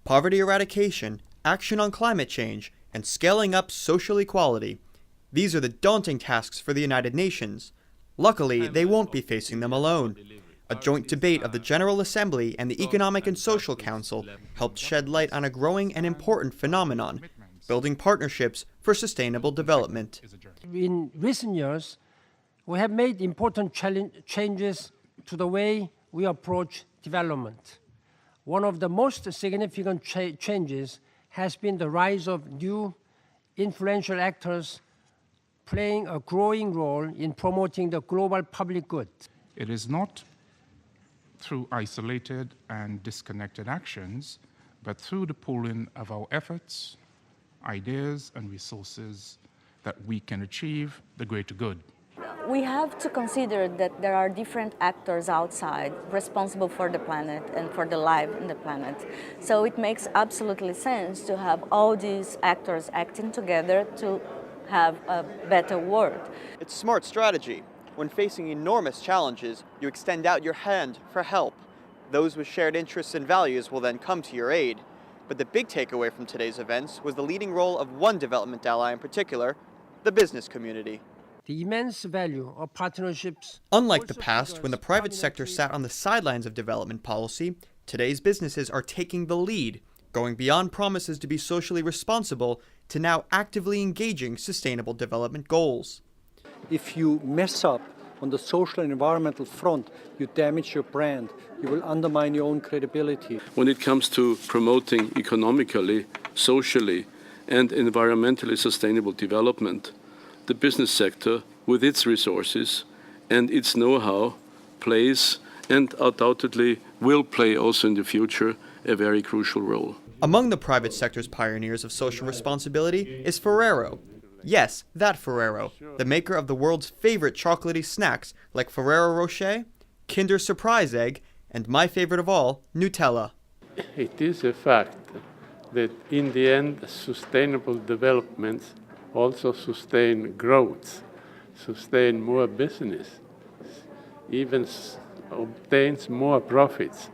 poverty eradication, action on climate change, and scaling up social equality. These are the daunting tasks for the United Nations. Luckily, they won't be facing them alone. A joint debate of the General Assembly and the Economic and Social Council helped shed light on a growing and important phenomenon, building partnerships for sustainable development. In recent years, we have made important changes to the way we approach development. One of the most significant changes has been the rise of new influential actors playing a growing role in promoting the global public good. It is not through isolated and disconnected actions, but through the pooling of our efforts, ideas, and resources that we can achieve the greater good. We have to consider that there are different actors outside responsible for the planet and for the life in the planet. So it makes absolutely sense to have all these actors acting together to have a better world. It's smart strategy. When facing enormous challenges, you extend out your hand for help. Those with shared interests and values will then come to your aid. But the big takeaway from today's events was the leading role of one development ally in particular, the business community. The immense value of partnerships. Unlike the past, when the private sector sat on the sidelines of development policy, today's businesses are taking the lead, going beyond promises to be socially responsible to now actively engaging sustainable development goals. If you mess up on the social and environmental front, you damage your brand, you will undermine your own credibility. When it comes to promoting economically, socially, and environmentally sustainable development, the business sector, with its resources and its know-how, plays and undoubtedly will play also in the future a very crucial role. Among the private sector's pioneers of social responsibility is Ferrero. Yes, that Ferrero, the maker of the world's favorite chocolatey snacks like Ferrero Rocher, Kinder Surprise Egg, and my favorite of all, Nutella. It is a fact that in the end, sustainable development also sustain growth, sustain more business, even obtains more profits.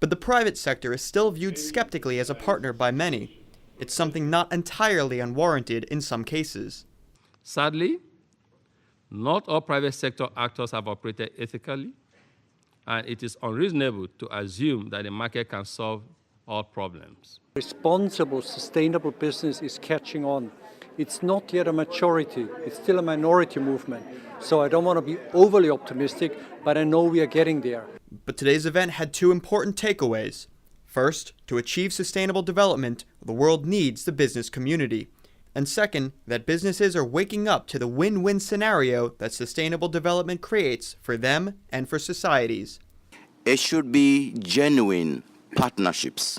But the private sector is still viewed skeptically as a partner by many. It's something not entirely unwarranted in some cases. Sadly, not all private sector actors have operated ethically, and it is unreasonable to assume that the market can solve all problems. Responsible, sustainable business is catching on. It's not yet a majority, it's still a minority movement. So I don't want to be overly optimistic, but I know we are getting there. But today's event had two important takeaways. First, to achieve sustainable development, the world needs the business community. And second, that businesses are waking up to the win-win scenario that sustainable development creates for them and for societies. It should be genuine partnerships.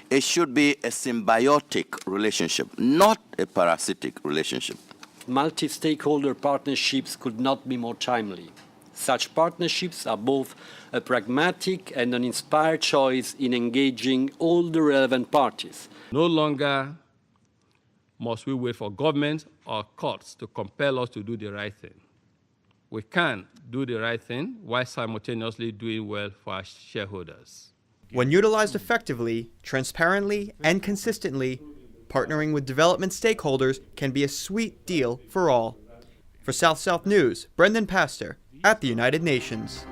It should be a symbiotic relationship, not a parasitic relationship. Multi-stakeholder partnerships could not be more timely. Such partnerships are both a pragmatic and an inspired choice in engaging all the relevant parties. No longer must we wait for government or courts to compel us to do the right thing. We can do the right thing while simultaneously doing well for our shareholders. When utilized effectively, transparently, and consistently, partnering with development stakeholders can be a sweet deal for all. For South-South News, Brendan Pastor at the United Nations.